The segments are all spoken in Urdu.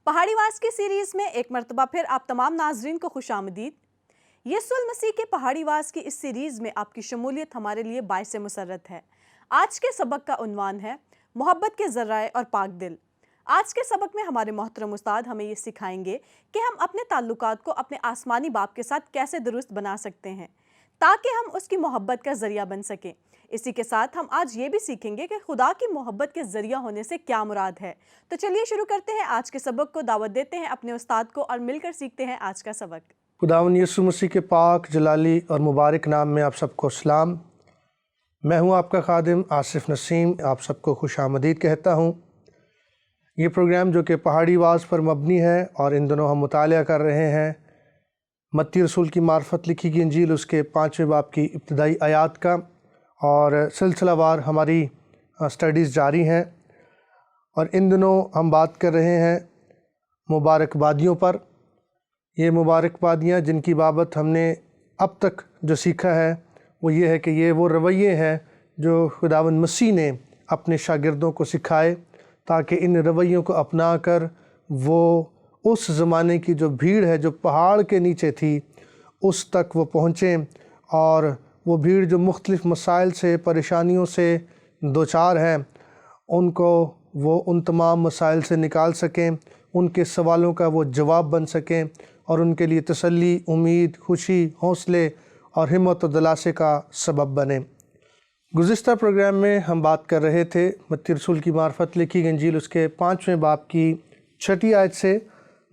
پہاڑی واز کی سیریز میں ایک مرتبہ پھر آپ تمام ناظرین کو خوش آمدید۔ یسوع المسیح کے پہاڑی واز کی اس سیریز میں آپ کی شمولیت ہمارے لیے باعث مسرت ہے۔ آج کے سبق کا عنوان ہے محبت کے ذرائع اور پاک دل۔ آج کے سبق میں ہمارے محترم استاد ہمیں یہ سکھائیں گے کہ ہم اپنے تعلقات کو اپنے آسمانی باپ کے ساتھ کیسے درست بنا سکتے ہیں تاکہ ہم اس کی محبت کا ذریعہ بن سکیں۔ اسی کے ساتھ ہم آج یہ بھی سیکھیں گے کہ خدا کی محبت کے ذریعہ ہونے سے کیا مراد ہے۔ تو چلیے شروع کرتے ہیں آج کے سبق کو، دعوت دیتے ہیں اپنے استاد کو اور مل کر سیکھتے ہیں آج کا سبق۔ خداوند یسوع مسیح کے پاک جلالی اور مبارک نام میں آپ سب کو سلام۔ میں ہوں آپ کا خادم آصف نسیم، آپ سب کو خوش آمدید کہتا ہوں۔ یہ پروگرام جو کہ پہاڑی واز پر مبنی ہے اور ان دنوں ہم مطالعہ کر رہے ہیں متی رسول کی معرفت لکھی گئی انجیل اس کے 5ویں باب کی ابتدائی آیات کا، اور سلسلہ وار ہماری سٹڈیز جاری ہیں، اور ان دنوں ہم بات کر رہے ہیں مبارکبادیوں پر۔ یہ مبارکبادیاں جن کی بابت ہم نے اب تک جو سیکھا ہے وہ یہ ہے کہ یہ وہ رویے ہیں جو خداوند مسیح نے اپنے شاگردوں کو سکھائے تاکہ ان رویوں کو اپنا کر وہ اس زمانے کی جو بھیڑ ہے جو پہاڑ کے نیچے تھی اس تک وہ پہنچیں، اور وہ بھیڑ جو مختلف مسائل سے پریشانیوں سے دوچار ہیں ان کو وہ ان تمام مسائل سے نکال سکیں، ان کے سوالوں کا وہ جواب بن سکیں اور ان کے لیے تسلی، امید، خوشی، حوصلے اور ہمت و دلاسے کا سبب بنے۔ گزشتہ پروگرام میں ہم بات کر رہے تھے متی رسول کی معرفت لکھی گئی انجیل اس کے 5ویں باب کی 6 آیت سے،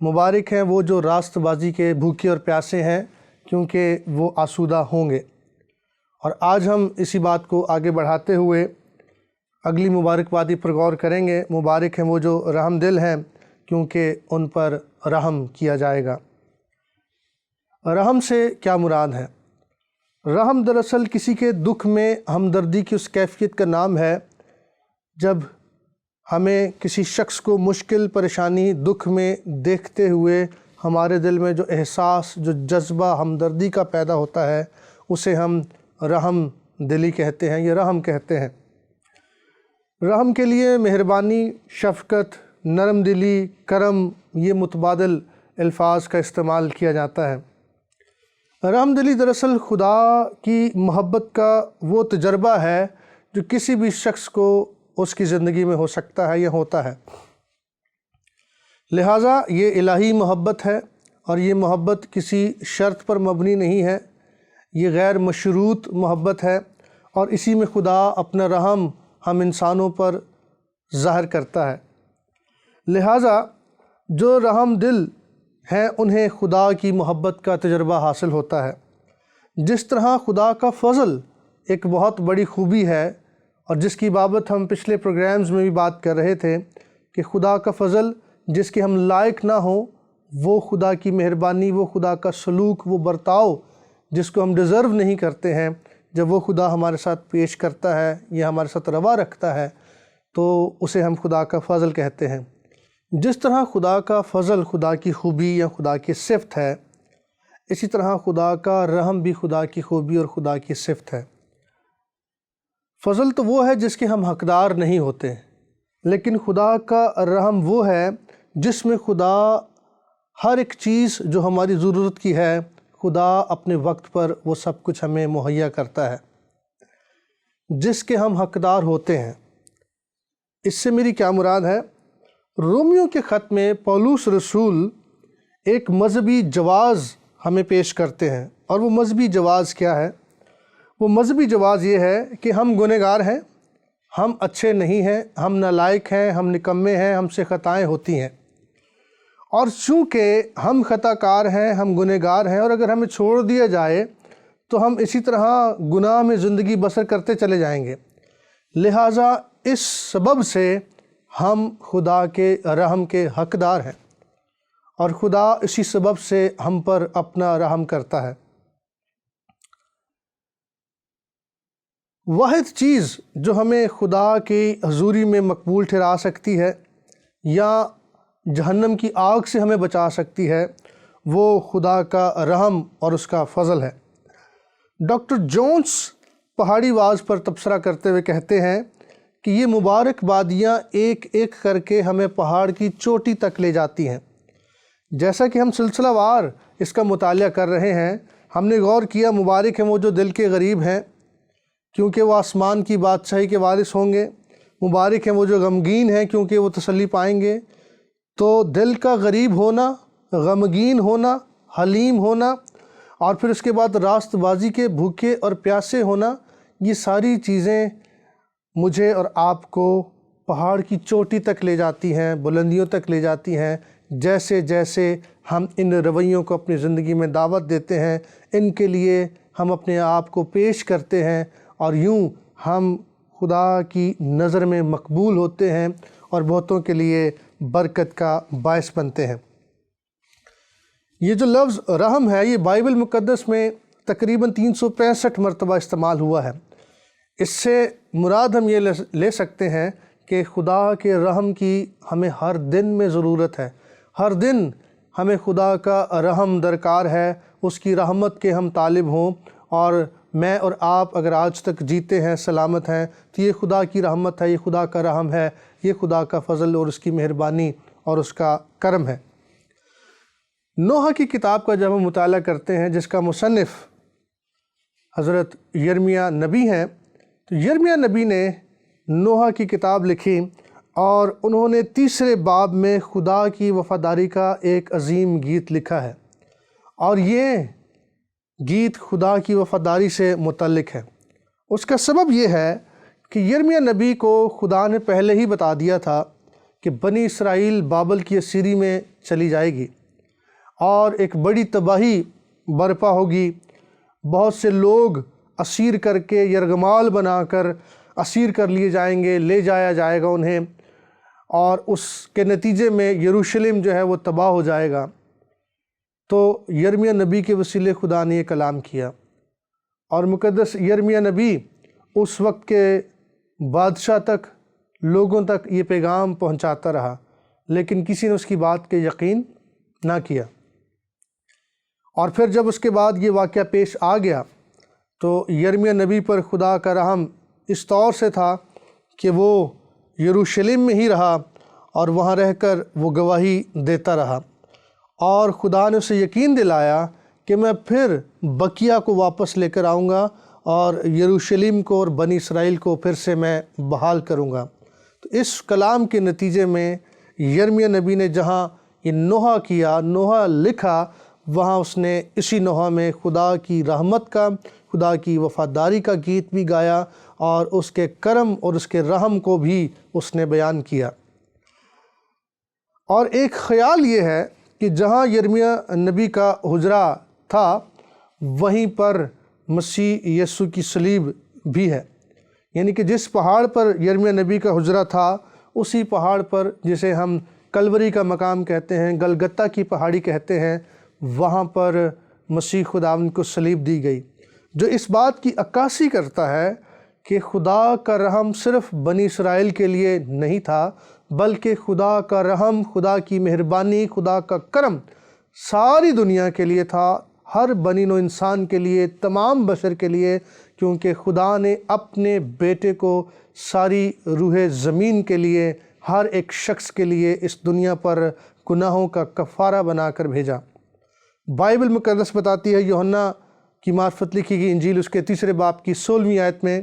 مبارک ہیں وہ جو راست بازی کے بھوکے اور پیاسے ہیں کیونکہ وہ آسودہ ہوں گے۔ اور آج ہم اسی بات کو آگے بڑھاتے ہوئے اگلی مبارکبادی پر غور کریں گے۔ مبارک ہیں وہ جو رحم دل ہیں کیونکہ ان پر رحم کیا جائے گا۔ رحم سے کیا مراد ہے؟ رحم دراصل کسی کے دکھ میں ہمدردی کی اس کیفیت کا نام ہے جب ہمیں کسی شخص کو مشکل، پریشانی، دکھ میں دیکھتے ہوئے ہمارے دل میں جو احساس، جو جذبہ ہمدردی کا پیدا ہوتا ہے اسے ہم رحم دلی کہتے ہیں، یہ رحم کہتے ہیں۔ رحم کے لیے مہربانی، شفقت، نرم دلی، کرم، یہ متبادل الفاظ کا استعمال کیا جاتا ہے۔ رحم دلی دراصل خدا کی محبت کا وہ تجربہ ہے جو کسی بھی شخص کو اس کی زندگی میں ہو سکتا ہے یا ہوتا ہے۔ لہٰذا یہ الہی محبت ہے اور یہ محبت کسی شرط پر مبنی نہیں ہے، یہ غیر مشروط محبت ہے، اور اسی میں خدا اپنا رحم ہم انسانوں پر ظاہر کرتا ہے۔ لہٰذا جو رحم دل ہیں انہیں خدا کی محبت کا تجربہ حاصل ہوتا ہے۔ جس طرح خدا کا فضل ایک بہت بڑی خوبی ہے، اور جس کی بابت ہم پچھلے پروگرامز میں بھی بات کر رہے تھے کہ خدا کا فضل جس کے ہم لائق نہ ہوں، وہ خدا کی مہربانی، وہ خدا کا سلوک، وہ برتاؤ جس کو ہم ڈیزرو نہیں کرتے ہیں، جب وہ خدا ہمارے ساتھ پیش کرتا ہے یا ہمارے ساتھ روا رکھتا ہے تو اسے ہم خدا کا فضل کہتے ہیں۔ جس طرح خدا کا فضل خدا کی خوبی یا خدا کی صفت ہے، اسی طرح خدا کا رحم بھی خدا کی خوبی اور خدا کی صفت ہے۔ فضل تو وہ ہے جس کے ہم حقدار نہیں ہوتے، لیکن خدا کا رحم وہ ہے جس میں خدا ہر ایک چیز جو ہماری ضرورت کی ہے خدا اپنے وقت پر وہ سب کچھ ہمیں مہیا کرتا ہے جس کے ہم حقدار ہوتے ہیں۔ اس سے میری کیا مراد ہے؟ رومیو کے خط میں پولس رسول ایک مذہبی جواز ہمیں پیش کرتے ہیں، اور وہ مذہبی جواز کیا ہے؟ وہ مذہبی جواز یہ ہے کہ ہم گنہگار ہیں، ہم اچھے نہیں ہیں، ہم نالائق ہیں، ہم نکمے ہیں، ہم سے خطائیں ہوتی ہیں، اور چونکہ ہم خطا کار ہیں، ہم گنہگار ہیں، اور اگر ہمیں چھوڑ دیا جائے تو ہم اسی طرح گناہ میں زندگی بسر کرتے چلے جائیں گے۔ لہٰذا اس سبب سے ہم خدا کے رحم کے حقدار ہیں، اور خدا اسی سبب سے ہم پر اپنا رحم کرتا ہے۔ واحد چیز جو ہمیں خدا کی حضوری میں مقبول ٹھہرا سکتی ہے یا جہنم کی آگ سے ہمیں بچا سکتی ہے وہ خدا کا رحم اور اس کا فضل ہے۔ ڈاکٹر جونز پہاڑی واز پر تبصرہ کرتے ہوئے کہتے ہیں کہ یہ مبارک وادیاں ایک ایک کر کے ہمیں پہاڑ کی چوٹی تک لے جاتی ہیں۔ جیسا کہ ہم سلسلہ وار اس کا مطالعہ کر رہے ہیں، ہم نے غور کیا مبارک ہیں وہ جو دل کے غریب ہیں کیونکہ وہ آسمان کی بادشاہی کے وارث ہوں گے، مبارک ہیں وہ جو غمگین ہیں کیونکہ وہ تسلی پائیں گے۔ تو دل کا غریب ہونا، غمگین ہونا، حلیم ہونا، اور پھر اس کے بعد راست بازی کے بھوکے اور پیاسے ہونا، یہ ساری چیزیں مجھے اور آپ کو پہاڑ کی چوٹی تک لے جاتی ہیں، بلندیوں تک لے جاتی ہیں۔ جیسے جیسے ہم ان رویوں کو اپنی زندگی میں دعوت دیتے ہیں، ان کے لیے ہم اپنے آپ کو پیش کرتے ہیں، اور یوں ہم خدا کی نظر میں مقبول ہوتے ہیں اور بہتوں کے لیے برکت کا باعث بنتے ہیں۔ یہ جو لفظ رحم ہے یہ بائبل مقدس میں تقریباً 365 مرتبہ استعمال ہوا ہے۔ اس سے مراد ہم یہ لے سکتے ہیں کہ خدا کے رحم کی ہمیں ہر دن میں ضرورت ہے، ہر دن ہمیں خدا کا رحم درکار ہے، اس کی رحمت کے ہم طالب ہوں۔ اور میں اور آپ اگر آج تک جیتے ہیں، سلامت ہیں، تو یہ خدا کی رحمت ہے، یہ خدا کا رحم ہے، یہ خدا کا فضل اور اس کی مہربانی اور اس کا کرم ہے۔ نوح کی کتاب کا جب ہم مطالعہ کرتے ہیں جس کا مصنف حضرت یرمیہ نبی ہیں، تو یرمیہ نبی نے نوح کی کتاب لکھی اور انہوں نے 3 باب میں خدا کی وفاداری کا ایک عظیم گیت لکھا ہے، اور یہ گیت خدا کی وفاداری سے متعلق ہے۔ اس کا سبب یہ ہے کہ یرمیہ نبی کو خدا نے پہلے ہی بتا دیا تھا کہ بنی اسرائیل بابل کی اسیری میں چلی جائے گی اور ایک بڑی تباہی برپا ہوگی، بہت سے لوگ اسیر کر کے یرغمال بنا کر اسیر کر لیے جائیں گے، لے جایا جائے گا انہیں، اور اس کے نتیجے میں یروشلم جو ہے وہ تباہ ہو جائے گا۔ تو یرمیہ نبی کے وسیلے خدا نے یہ کلام کیا، اور مقدس یرمیہ نبی اس وقت کے بادشاہ تک، لوگوں تک یہ پیغام پہنچاتا رہا، لیکن کسی نے اس کی بات کے یقین نہ کیا۔ اور پھر جب اس کے بعد یہ واقعہ پیش آ گیا تو یرمیہ نبی پر خدا کا رحم اس طور سے تھا کہ وہ یروشلم میں ہی رہا اور وہاں رہ کر وہ گواہی دیتا رہا، اور خدا نے اسے یقین دلایا کہ میں پھر بقیہ کو واپس لے کر آؤں گا اور یروشلم کو اور بنی اسرائیل کو پھر سے میں بحال کروں گا۔ تو اس کلام کے نتیجے میں یرمیہ نبی نے جہاں یہ نوحہ کیا، نوحہ لکھا، وہاں اس نے اسی نوحہ میں خدا کی رحمت کا، خدا کی وفاداری کا گیت بھی گایا، اور اس کے کرم اور اس کے رحم کو بھی اس نے بیان کیا۔ اور ایک خیال یہ ہے کہ جہاں یرمیہ نبی کا حجرہ تھا وہیں پر مسیح یسوع کی صلیب بھی ہے، یعنی کہ جس پہاڑ پر یرمیہ نبی کا حجرہ تھا اسی پہاڑ پر، جسے ہم کلوری کا مقام کہتے ہیں، گلگتہ کی پہاڑی کہتے ہیں، وہاں پر مسیح خداوند کو صلیب دی گئی، جو اس بات کی عکاسی کرتا ہے کہ خدا کا رحم صرف بنی اسرائیل کے لیے نہیں تھا، بلکہ خدا کا رحم، خدا کی مہربانی، خدا کا کرم ساری دنیا کے لیے تھا، ہر بنی نوع انسان کے لیے، تمام بشر کے لیے، کیونکہ خدا نے اپنے بیٹے کو ساری روح زمین کے لیے، ہر ایک شخص کے لیے اس دنیا پر گناہوں کا کفارہ بنا کر بھیجا۔ بائبل مقدس بتاتی ہے، یوحنا کی معرفت لکھی گئی انجیل اس کے 3 باب کی 16ویں آیت میں،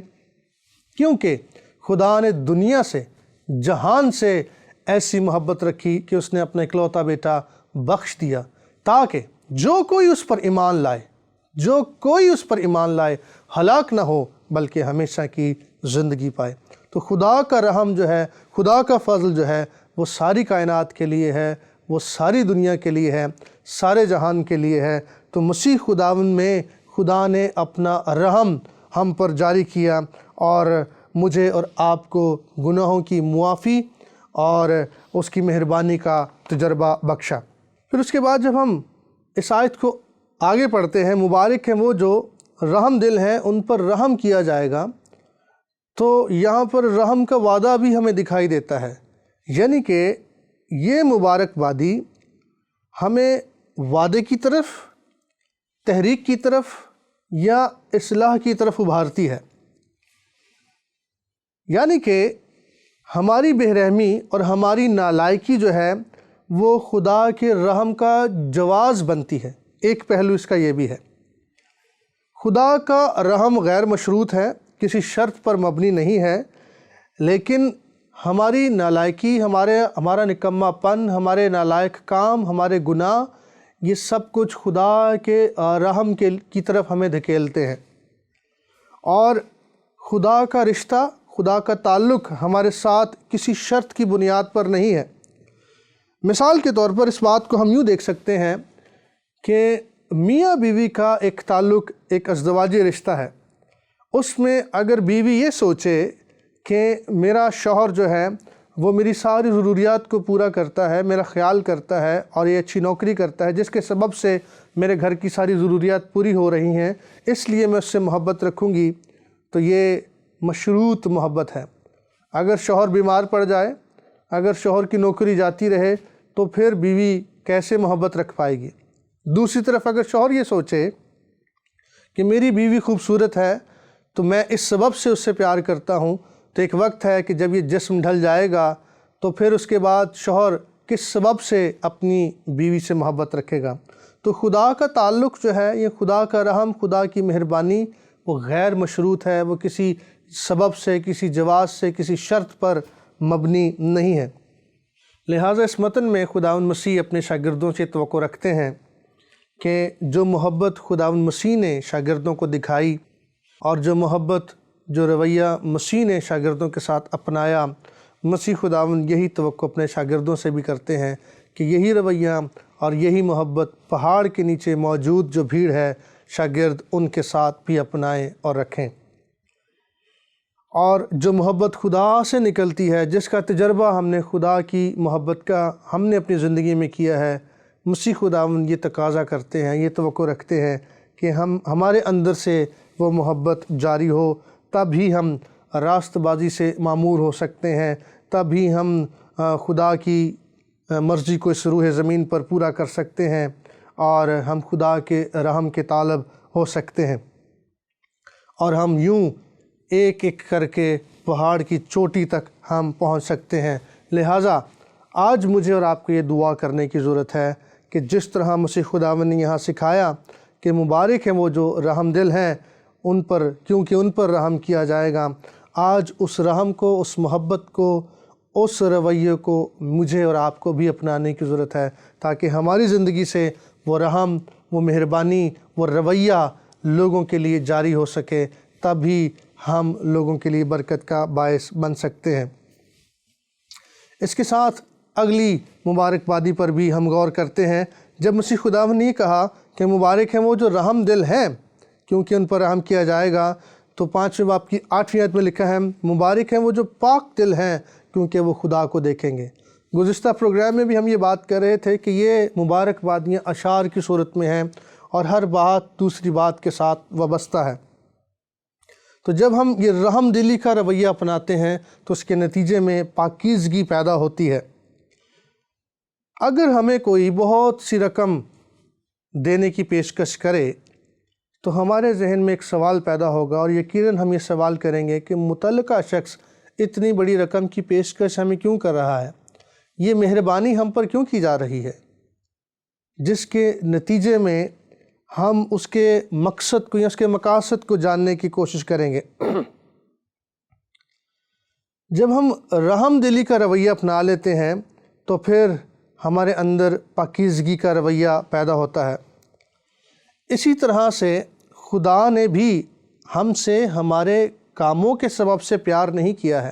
کیونکہ خدا نے دنیا سے، جہان سے ایسی محبت رکھی کہ اس نے اپنا اکلوتا بیٹا بخش دیا، تاکہ جو کوئی اس پر ایمان لائے، جو کوئی اس پر ایمان لائے ہلاک نہ ہو بلکہ ہمیشہ کی زندگی پائے۔ تو خدا کا رحم جو ہے، خدا کا فضل جو ہے، وہ ساری کائنات کے لیے ہے، وہ ساری دنیا کے لیے ہے، سارے جہان کے لیے ہے۔ تو مسیح خداوند میں خدا نے اپنا رحم ہم پر جاری کیا اور مجھے اور آپ کو گناہوں کی معافی اور اس کی مہربانی کا تجربہ بخشا۔ پھر اس کے بعد جب ہم اس آیت کو آگے پڑھتے ہیں، مبارک ہیں وہ جو رحم دل ہیں، ان پر رحم کیا جائے گا، تو یہاں پر رحم کا وعدہ بھی ہمیں دکھائی دیتا ہے، یعنی کہ یہ مبارک وادی ہمیں وعدے کی طرف، تحریک کی طرف یا اصلاح کی طرف ابھارتی ہے، یعنی کہ ہماری بے رحمی اور ہماری نالائکی جو ہے وہ خدا کے رحم کا جواز بنتی ہے۔ ایک پہلو اس کا یہ بھی ہے، خدا کا رحم غیر مشروط ہے، کسی شرط پر مبنی نہیں ہے، لیکن ہماری نالائکی، ہمارا نکما پن، ہمارے نالائق کام، ہمارے گناہ، یہ سب کچھ خدا کے رحم کی طرف ہمیں دھکیلتے ہیں، اور خدا کا رشتہ، خدا کا تعلق ہمارے ساتھ کسی شرط کی بنیاد پر نہیں ہے۔ مثال کے طور پر اس بات کو ہم یوں دیکھ سکتے ہیں کہ میاں بیوی کا ایک تعلق ایک ازدواجی رشتہ ہے۔ اس میں اگر بیوی یہ سوچے کہ میرا شوہر جو ہے وہ میری ساری ضروریات کو پورا کرتا ہے، میرا خیال کرتا ہے اور یہ اچھی نوکری کرتا ہے جس کے سبب سے میرے گھر کی ساری ضروریات پوری ہو رہی ہیں، اس لیے میں اس سے محبت رکھوں گی، تو یہ مشروط محبت ہے۔ اگر شوہر بیمار پڑ جائے، اگر شوہر کی نوکری جاتی رہے، تو پھر بیوی کیسے محبت رکھ پائے گی؟ دوسری طرف اگر شوہر یہ سوچے کہ میری بیوی خوبصورت ہے تو میں اس سبب سے اس سے پیار کرتا ہوں، تو ایک وقت ہے کہ جب یہ جسم ڈھل جائے گا تو پھر اس کے بعد شوہر کس سبب سے اپنی بیوی سے محبت رکھے گا؟ تو خدا کا تعلق جو ہے، یہ خدا کا رحم، خدا کی مہربانی، وہ غیر مشروط ہے، وہ کسی سبب سے، کسی جواز سے، کسی شرط پر مبنی نہیں ہے۔ لہٰذا اس متن میں خداوند مسیح اپنے شاگردوں سے توقع رکھتے ہیں کہ جو محبت خداوند مسیح نے شاگردوں کو دکھائی، اور جو محبت، جو رویہ مسیح نے شاگردوں کے ساتھ اپنایا، مسیح خداوند یہی توقع اپنے شاگردوں سے بھی کرتے ہیں کہ یہی رویہ اور یہی محبت پہاڑ کے نیچے موجود جو بھیڑ ہے، شاگرد ان کے ساتھ بھی اپنائیں اور رکھیں۔ اور جو محبت خدا سے نکلتی ہے، جس کا تجربہ ہم نے خدا کی محبت کا ہم نے اپنی زندگی میں کیا ہے، مسیح خداوند یہ تقاضا کرتے ہیں، یہ توقع رکھتے ہیں کہ ہمارے اندر سے وہ محبت جاری ہو، تب ہی ہم راست بازی سے معمور ہو سکتے ہیں، تب ہی ہم خدا کی مرضی کو اس روح زمین پر پورا کر سکتے ہیں، اور ہم خدا کے رحم کے طالب ہو سکتے ہیں، اور ہم یوں ایک ایک کر کے پہاڑ کی چوٹی تک ہم پہنچ سکتے ہیں۔ لہٰذا آج مجھے اور آپ کو یہ دعا کرنے کی ضرورت ہے کہ جس طرح مسیح خداوند نے یہاں سکھایا کہ مبارک ہیں وہ جو رحم دل ہیں، ان پر، کیونکہ ان پر رحم کیا جائے گا، آج اس رحم کو، اس محبت کو، اس رویے کو مجھے اور آپ کو بھی اپنانے کی ضرورت ہے، تاکہ ہماری زندگی سے وہ رحم، وہ مہربانی، وہ رویہ لوگوں کے لیے جاری ہو سکے، تب ہی ہم لوگوں کے لیے برکت کا باعث بن سکتے ہیں۔ اس کے ساتھ اگلی مبارکبادی پر بھی ہم غور کرتے ہیں۔ جب مسیح خداوند نے کہا کہ مبارک ہیں وہ جو رحم دل ہیں کیونکہ ان پر رحم کیا جائے گا، تو 5ویں باب کی 8ویں آیت میں لکھا ہے مبارک ہیں وہ جو پاک دل ہیں کیونکہ وہ خدا کو دیکھیں گے۔ گزشتہ پروگرام میں بھی ہم یہ بات کر رہے تھے کہ یہ مبارکبادیاں اشعار کی صورت میں ہیں اور ہر بات دوسری بات کے ساتھ وابستہ ہے۔ تو جب ہم یہ رحم دلی کا رویہ اپناتے ہیں تو اس کے نتیجے میں پاکیزگی پیدا ہوتی ہے۔ اگر ہمیں کوئی بہت سی رقم دینے کی پیشکش کرے تو ہمارے ذہن میں ایک سوال پیدا ہوگا، اور یقیناً ہم یہ سوال کریں گے کہ متعلقہ شخص اتنی بڑی رقم کی پیشکش ہمیں کیوں کر رہا ہے، یہ مہربانی ہم پر کیوں کی جا رہی ہے، جس کے نتیجے میں ہم اس کے مقصد کو یا اس کے مقاصد کو جاننے کی کوشش کریں گے۔ جب ہم رحم دلی کا رویہ اپنا لیتے ہیں تو پھر ہمارے اندر پاکیزگی کا رویہ پیدا ہوتا ہے۔ اسی طرح سے خدا نے بھی ہم سے ہمارے کاموں کے سبب سے پیار نہیں کیا ہے۔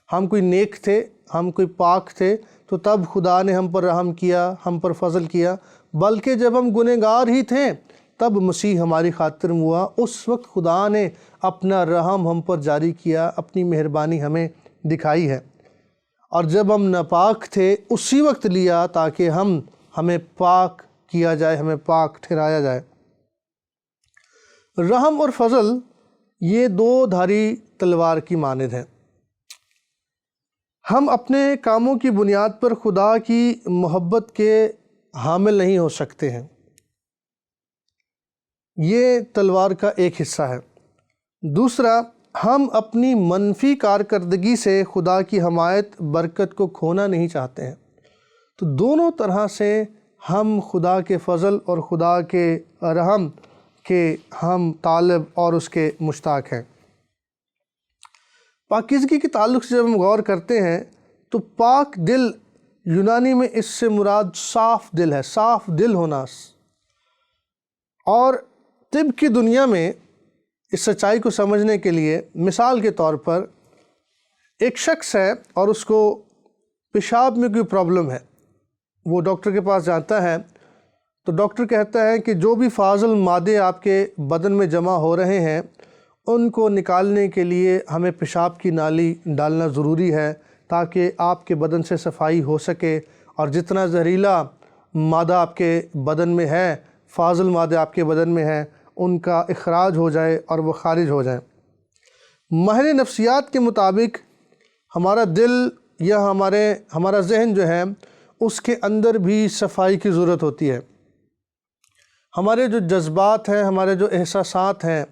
ہم کوئی نیک تھے، ہم کوئی پاک تھے تو تب خدا نے ہم پر رحم کیا، ہم پر فضل کیا، بلکہ جب ہم گنہگار ہی تھے تب مسیح ہماری خاطر ہوا، اس وقت خدا نے اپنا رحم ہم پر جاری کیا، اپنی مہربانی ہمیں دکھائی ہے، اور جب ہم ناپاک تھے اسی وقت لیا تاکہ ہمیں پاک کیا جائے، ہمیں پاک ٹھہرایا جائے۔ رحم اور فضل یہ دو دھاری تلوار کی مانند ہیں۔ ہم اپنے کاموں کی بنیاد پر خدا کی محبت کے حامل نہیں ہو سکتے ہیں، یہ تلوار کا ایک حصہ ہے۔ دوسرا، ہم اپنی منفی کارکردگی سے خدا کی حمایت برکت کو کھونا نہیں چاہتے ہیں۔ تو دونوں طرح سے ہم خدا کے فضل اور خدا کے رحم کے ہم طالب اور اس کے مشتاق ہیں۔ پاکیزگی کے تعلق سے جب ہم غور کرتے ہیں تو پاک دل یونانی میں اس سے مراد صاف دل ہے، صاف دل ہونا۔ اور طب کی دنیا میں اس سچائی کو سمجھنے کے لیے مثال کے طور پر ایک شخص ہے اور اس کو پیشاب میں کوئی پرابلم ہے، وہ ڈاکٹر کے پاس جاتا ہے تو ڈاکٹر کہتا ہے کہ جو بھی فاضل مادے آپ کے بدن میں جمع ہو رہے ہیں ان کو نکالنے کے لیے ہمیں پیشاب کی نالی ڈالنا ضروری ہے تاکہ آپ کے بدن سے صفائی ہو سکے، اور جتنا زہریلا مادہ آپ کے بدن میں ہے، فاضل مادے آپ کے بدن میں ہیں، ان کا اخراج ہو جائے اور وہ خارج ہو جائیں۔ ماہر نفسیات کے مطابق ہمارا دل یا ہمارا ذہن جو ہے اس کے اندر بھی صفائی کی ضرورت ہوتی ہے۔ ہمارے جو جذبات ہیں، ہمارے جو احساسات ہیں،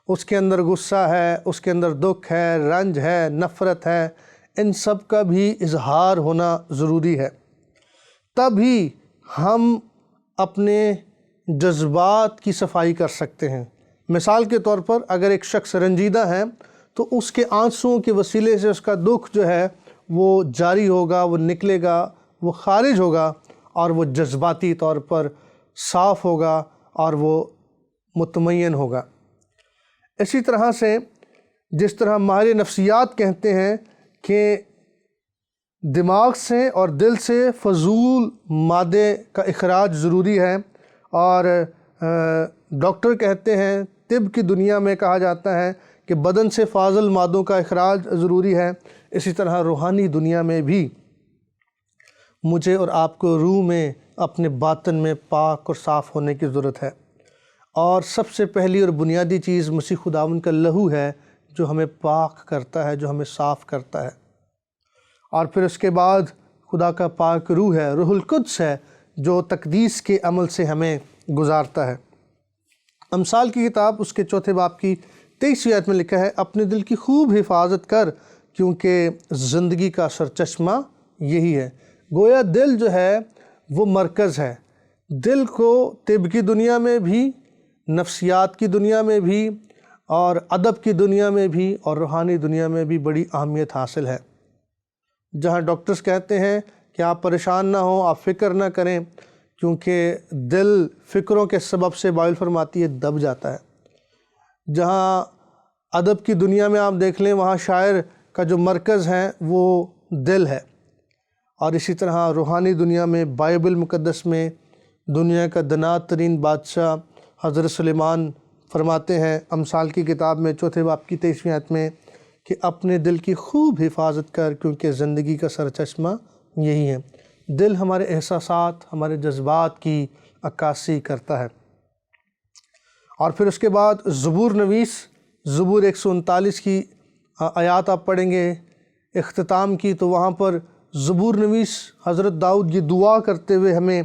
اس کے اندر غصہ ہے، اس کے اندر دکھ ہے، رنج ہے، نفرت ہے، ان سب کا بھی اظہار ہونا ضروری ہے۔ تبھی ہم اپنے جذبات کی صفائی کر سکتے ہیں۔ مثال کے طور پر اگر ایک شخص رنجیدہ ہے تو اس کے آنسوؤں کے وسیلے سے اس کا دکھ جو ہے وہ جاری ہوگا، وہ نکلے گا، وہ خارج ہوگا، اور وہ جذباتی طور پر صاف ہوگا اور وہ مطمئن ہوگا۔ اسی طرح سے جس طرح ماہر نفسیات کہتے ہیں کہ دماغ سے اور دل سے فضول مادے کا اخراج ضروری ہے، اور ڈاکٹر کہتے ہیں، طب کی دنیا میں کہا جاتا ہے کہ بدن سے فاضل مادوں کا اخراج ضروری ہے، اسی طرح روحانی دنیا میں بھی مجھے اور آپ کو روح میں اپنے باطن میں پاک اور صاف ہونے کی ضرورت ہے۔ اور سب سے پہلی اور بنیادی چیز مسیح خداوند کا لہو ہے جو ہمیں پاک کرتا ہے، جو ہمیں صاف کرتا ہے، اور پھر اس کے بعد خدا کا پاک روح ہے، روح القدس ہے جو تقدیس کے عمل سے ہمیں گزارتا ہے۔ امثال کی کتاب اس کے 4 باب کی 23ویں آیت میں لکھا ہے، اپنے دل کی خوب حفاظت کر کیونکہ زندگی کا سرچشمہ یہی ہے۔ گویا دل جو ہے وہ مرکز ہے۔ دل کو طب کی دنیا میں بھی، نفسیات کی دنیا میں بھی، اور ادب کی دنیا میں بھی، اور روحانی دنیا میں بھی بڑی اہمیت حاصل ہے۔ جہاں ڈاکٹرز کہتے ہیں کہ آپ پریشان نہ ہوں، آپ فکر نہ کریں، کیونکہ دل فکروں کے سبب سے بائل فرماتی ہے دب جاتا ہے۔ جہاں ادب کی دنیا میں آپ دیکھ لیں، وہاں شاعر کا جو مرکز ہے وہ دل ہے، اور اسی طرح روحانی دنیا میں بائبل مقدس میں دنیا کا دنا ترین بادشاہ حضرت سلیمان فرماتے ہیں امثال کی کتاب میں 4 باب کی 23ویں آیت میں کہ اپنے دل کی خوب حفاظت کر کیونکہ زندگی کا سرچشمہ یہی ہے۔ دل ہمارے احساسات، ہمارے جذبات کی عکاسی کرتا ہے۔ اور پھر اس کے بعد زبور نویس، زبور 139 کی آیات آپ پڑھیں گے اختتام کی، تو وہاں پر زبور نویس حضرت داؤد یہ دعا کرتے ہوئے ہمیں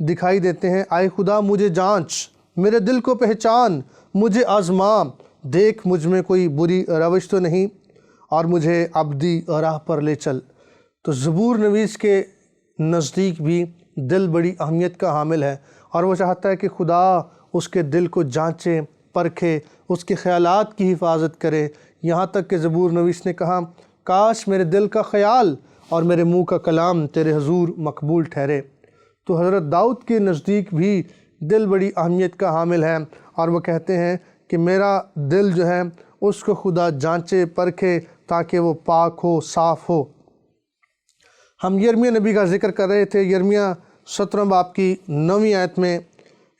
دکھائی دیتے ہیں، آئے خدا مجھے جانچ، میرے دل کو پہچان، مجھے آزما، دیکھ مجھ میں کوئی بری روش تو نہیں، اور مجھے ابدی راہ پر لے چل۔ تو زبور نویس کے نزدیک بھی دل بڑی اہمیت کا حامل ہے، اور وہ چاہتا ہے کہ خدا اس کے دل کو جانچے، پرکھے، اس کے خیالات کی حفاظت کرے، یہاں تک کہ زبور نویس نے کہا کاش میرے دل کا خیال اور میرے منہ کا کلام تیرے حضور مقبول ٹھہرے۔ تو حضرت داؤد کے نزدیک بھی دل بڑی اہمیت کا حامل ہے، اور وہ کہتے ہیں کہ میرا دل جو ہے اس کو خدا جانچے، پرکھے، تاکہ وہ پاک ہو، صاف ہو۔ ہم یرمیہ نبی کا ذکر کر رہے تھے، یرمیہ 17 باب کی 9ویں آیت میں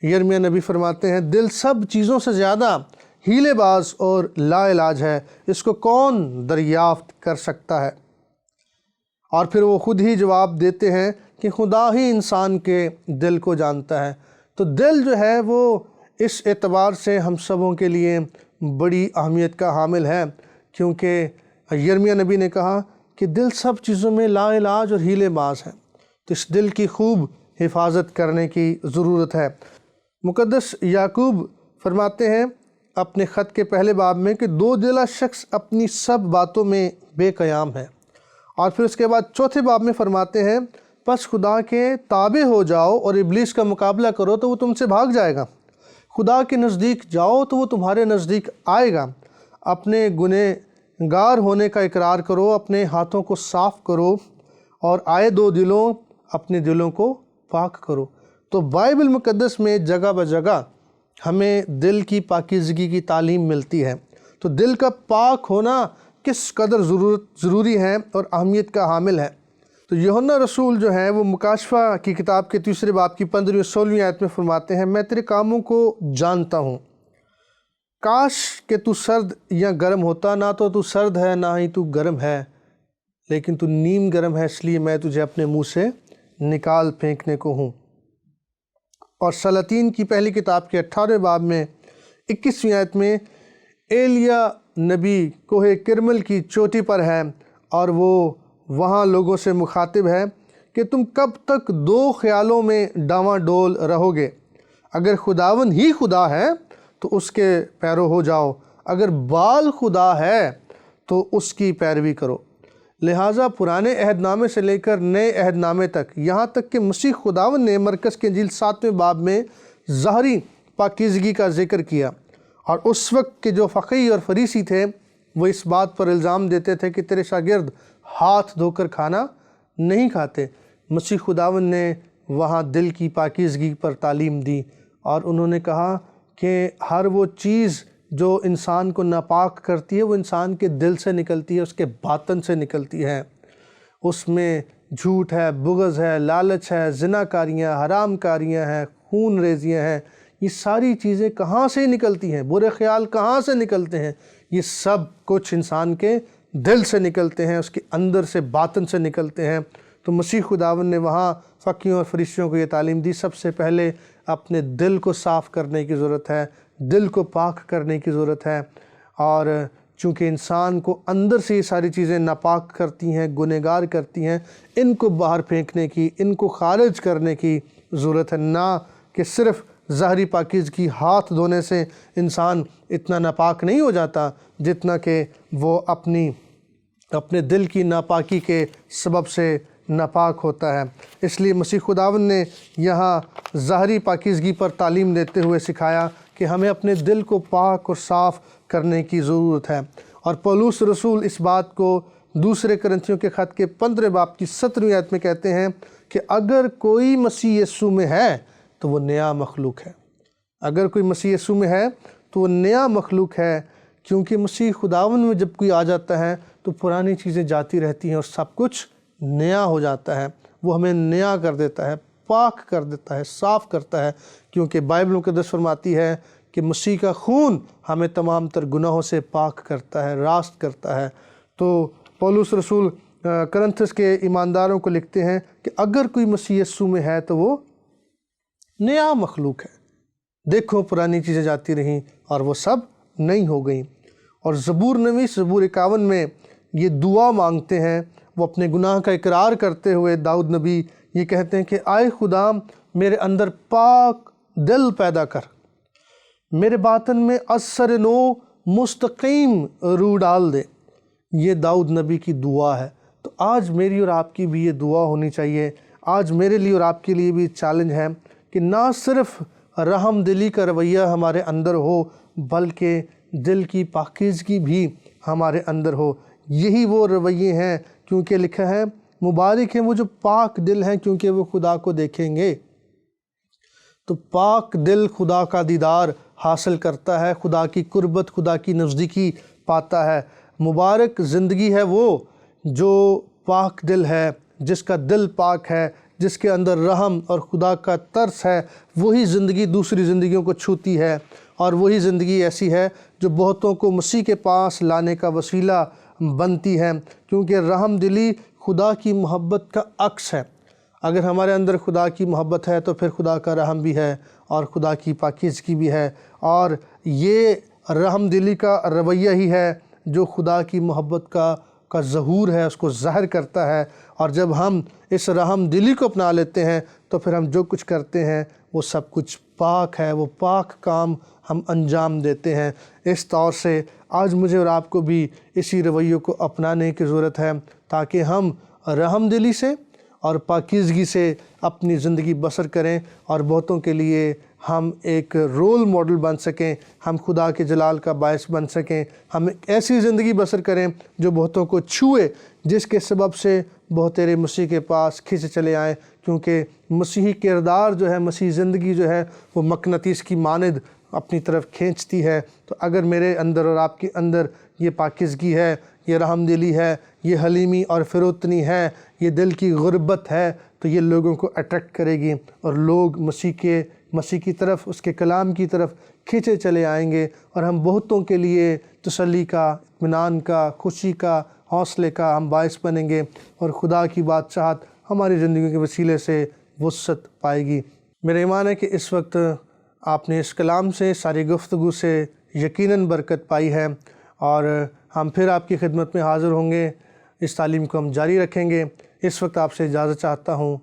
یرمیہ نبی فرماتے ہیں، دل سب چیزوں سے زیادہ ہیلے باز اور لا علاج ہے، اس کو کون دریافت کر سکتا ہے؟ اور پھر وہ خود ہی جواب دیتے ہیں کہ خدا ہی انسان کے دل کو جانتا ہے۔ تو دل جو ہے وہ اس اعتبار سے ہم سبوں کے لیے بڑی اہمیت کا حامل ہے، کیونکہ یرمیہ نبی نے کہا کہ دل سب چیزوں میں لا علاج اور ہیلے باز ہے، تو اس دل کی خوب حفاظت کرنے کی ضرورت ہے۔ مقدس یعقوب فرماتے ہیں اپنے خط کے پہلے باب میں کہ دو دلہ شخص اپنی سب باتوں میں بے قیام ہے، اور پھر اس کے بعد چوتھے باب میں فرماتے ہیں پس خدا کے تابع ہو جاؤ اور ابلیس کا مقابلہ کرو تو وہ تم سے بھاگ جائے گا، خدا کے نزدیک جاؤ تو وہ تمہارے نزدیک آئے گا، اپنے گنہگار ہونے کا اقرار کرو، اپنے ہاتھوں کو صاف کرو، اور آئے دو دلوں اپنے دلوں کو پاک کرو۔ تو بائبل مقدس میں جگہ بجگہ ہمیں دل کی پاکیزگی کی تعلیم ملتی ہے۔ تو دل کا پاک ہونا کس قدر ضروری ہے اور اہمیت کا حامل ہے۔ تو یوحنا رسول جو ہے وہ مکاشفہ کی کتاب کے 3 باب کی 15 اور 16 آیت میں فرماتے ہیں میں تیرے کاموں کو جانتا ہوں، کاش کہ تو سرد یا گرم ہوتا، نہ تو سرد ہے نہ ہی تو گرم ہے، لیکن تو نیم گرم ہے، اس لیے میں تجھے اپنے منہ سے نکال پھینکنے کو ہوں۔ اور سلاطین کی پہلی کتاب کے 18 باب میں 21 آیت میں ایلیا نبی کوہ کرمل کی چوٹی پر ہے، اور وہ وہاں لوگوں سے مخاطب ہے کہ تم کب تک دو خیالوں میں ڈاواں ڈول رہو گے؟ اگر خداوند ہی خدا ہے تو اس کے پیرو ہو جاؤ، اگر بال خدا ہے تو اس کی پیروی کرو۔ لہٰذا پرانے عہد نامے سے لے کر نئے عہد نامے تک، یہاں تک کہ مسیح خداوند نے مرکز کی انجیل 7ویں باب میں ظاہری پاکیزگی کا ذکر کیا، اور اس وقت کے جو فقیہ اور فریسی تھے وہ اس بات پر الزام دیتے تھے کہ تیرے شاگرد ہاتھ دھو کر کھانا نہیں کھاتے۔ مسیح خداوند نے وہاں دل کی پاکیزگی پر تعلیم دی، اور انہوں نے کہا کہ ہر وہ چیز جو انسان کو ناپاک کرتی ہے وہ انسان کے دل سے نکلتی ہے، اس کے باطن سے نکلتی ہے۔ اس میں جھوٹ ہے، بغض ہے، لالچ ہے، زناکاریاں، حرام کاریاں ہیں، خون ریزیاں ہیں، یہ ساری چیزیں کہاں سے نکلتی ہیں؟ برے خیال کہاں سے نکلتے ہیں؟ یہ سب کچھ انسان کے دل سے نکلتے ہیں، اس کے اندر سے، باطن سے نکلتے ہیں۔ تو مسیح خداوند نے وہاں فقیوں اور فریسیوں کو یہ تعلیم دی، سب سے پہلے اپنے دل کو صاف کرنے کی ضرورت ہے، دل کو پاک کرنے کی ضرورت ہے، اور چونکہ انسان کو اندر سے یہ ساری چیزیں ناپاک کرتی ہیں، گنہگار کرتی ہیں، ان کو باہر پھینکنے کی، ان کو خارج کرنے کی ضرورت ہے، نہ کہ صرف ظاہری پاکیزگی ہاتھ دھونے سے انسان اتنا ناپاک نہیں ہو جاتا جتنا کہ وہ اپنے دل کی ناپاکی کے سبب سے ناپاک ہوتا ہے۔ اس لیے مسیح خداوند نے یہاں ظاہری پاکیزگی پر تعلیم دیتے ہوئے سکھایا کہ ہمیں اپنے دل کو پاک اور صاف کرنے کی ضرورت ہے۔ اور پولس رسول اس بات کو دوسرے کرنتھیوں کے خط کے 15 باب کی 17 آیت میں کہتے ہیں کہ اگر کوئی مسیح یسوع میں ہے تو وہ نیا مخلوق ہے۔ اگر کوئی مسیح یسوع میں ہے تو وہ نیا مخلوق ہے، کیونکہ مسیح خداوند میں جب کوئی آ جاتا ہے تو پرانی چیزیں جاتی رہتی ہیں اور سب کچھ نیا ہو جاتا ہے۔ وہ ہمیں نیا کر دیتا ہے، پاک کر دیتا ہے، صاف کرتا ہے، کیونکہ بائبل مقدس فرماتی ہے کہ مسیح کا خون ہمیں تمام تر گناہوں سے پاک کرتا ہے، راست کرتا ہے۔ تو پولس رسول کرنتھس کے ایمانداروں کو لکھتے ہیں کہ اگر کوئی مسیح یسوع میں ہے تو وہ نیا مخلوق ہے، دیکھو پرانی چیزیں جاتی رہیں اور وہ سب نئی ہو گئیں۔ اور زبور نویس زبور 51 میں یہ دعا مانگتے ہیں، وہ اپنے گناہ کا اقرار کرتے ہوئے داؤد نبی یہ کہتے ہیں کہ آئے خدا میرے اندر پاک دل پیدا کر، میرے باطن میں اثر نو مستقیم روح ڈال دے۔ یہ داؤد نبی کی دعا ہے۔ تو آج میری اور آپ کی بھی یہ دعا ہونی چاہیے۔ آج میرے لیے اور آپ کے لیے بھی چیلنج ہے کہ نہ صرف رحم دلی کا رویہ ہمارے اندر ہو، بلکہ دل کی پاکیزگی بھی ہمارے اندر ہو۔ یہی وہ رویے ہیں، کیونکہ لکھا ہے مبارک ہیں وہ جو پاک دل ہیں کیونکہ وہ خدا کو دیکھیں گے۔ تو پاک دل خدا کا دیدار حاصل کرتا ہے، خدا کی قربت، خدا کی نزدیکی پاتا ہے۔ مبارک زندگی ہے وہ جو پاک دل ہے، جس کا دل پاک ہے، جس کے اندر رحم اور خدا کا ترس ہے۔ وہی زندگی دوسری زندگیوں کو چھوتی ہے، اور وہی زندگی ایسی ہے جو بہتوں کو مسیح کے پاس لانے کا وسیلہ بنتی ہے، کیونکہ رحم دلی خدا کی محبت کا عکس ہے۔ اگر ہمارے اندر خدا کی محبت ہے تو پھر خدا کا رحم بھی ہے اور خدا کی پاکیزگی بھی ہے، اور یہ رحم دلی کا رویہ ہی ہے جو خدا کی محبت کا کا ظہور ہے اس کو ظاہر کرتا ہے، اور جب ہم اس رحم دلی کو اپنا لیتے ہیں تو پھر ہم جو کچھ کرتے ہیں وہ سب کچھ پاک ہے، وہ پاک کام ہم انجام دیتے ہیں۔ اس طور سے آج مجھے اور آپ کو بھی اسی رویے کو اپنانے کی ضرورت ہے تاکہ ہم رحم دلی سے اور پاکیزگی سے اپنی زندگی بسر کریں اور بہتوں کے لیے ہم ایک رول ماڈل بن سکیں، ہم خدا کے جلال کا باعث بن سکیں، ہم ایک ایسی زندگی بسر کریں جو بہتوں کو چھوئے، جس کے سبب سے بہت تیرے مسیح کے پاس کھنچے چلے آئیں، کیونکہ مسیحی کردار جو ہے، مسیحی زندگی جو ہے وہ مقناطیس کی مانند اپنی طرف کھینچتی ہے۔ تو اگر میرے اندر اور آپ کے اندر یہ پاکیزگی ہے، یہ رحم دلی ہے، یہ حلیمی اور فروتنی ہے، یہ دل کی غربت ہے، تو یہ لوگوں کو اٹریکٹ کرے گی اور لوگ مسیح کی طرف، اس کے کلام کی طرف کھینچے چلے آئیں گے، اور ہم بہتوں کے لیے تسلی کا، اطمینان کا، خوشی کا، حوصلے کا ہم باعث بنیں گے، اور خدا کی بادشاہت ہماری زندگی کے وسیلے سے وسعت پائے گی۔ میرا ایمان ہے کہ اس وقت آپ نے اس کلام سے، ساری گفتگو سے یقیناً برکت پائی ہے، اور ہم پھر آپ کی خدمت میں حاضر ہوں گے، اس تعلیم کو ہم جاری رکھیں گے۔ اس وقت آپ سے اجازت چاہتا ہوں،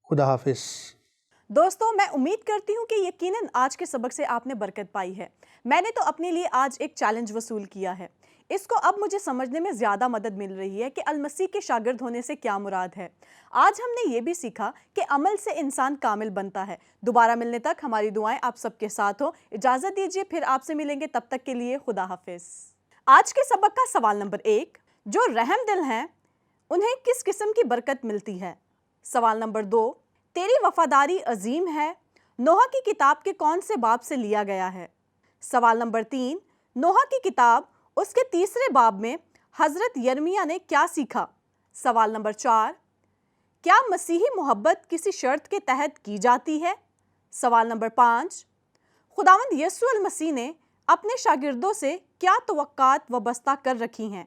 خدا حافظ۔ دوستوں، میں امید کرتی ہوں کہ یقیناً آج کے سبق سے آپ نے برکت پائی ہے۔ میں نے تو اپنے لیے آج ایک چیلنج وصول کیا ہے۔ اس کو اب مجھے سمجھنے میں زیادہ مدد مل رہی ہے کہ المسیح کے شاگرد ہونے سے کیا مراد ہے۔ آج ہم نے یہ بھی سیکھا کہ عمل سے انسان کامل بنتا ہے۔ دوبارہ ملنے تک ہماری دعائیں آپ سب کے ساتھ ہوں۔ اجازت دیجیے، پھر آپ سے ملیں گے، تب تک کے لیے خدا حافظ۔ آج کے سبق کا سوال نمبر 1، جو رحم دل ہیں انہیں کس قسم کی برکت ملتی ہے؟ سوال نمبر 2، تیری وفاداری عظیم ہے نوح کی کتاب کے کون سے باب سے لیا گیا ہے؟ سوال نمبر 3، نوح کی کتاب اس کے 3 باب میں حضرت یرمیہ نے کیا سیکھا؟ سوال نمبر 4، کیا مسیحی محبت کسی شرط کے تحت کی جاتی ہے؟ سوال نمبر 5، خداوند یسوع المسیح نے اپنے شاگردوں سے کیا توقعات وابستہ کر رکھی ہیں؟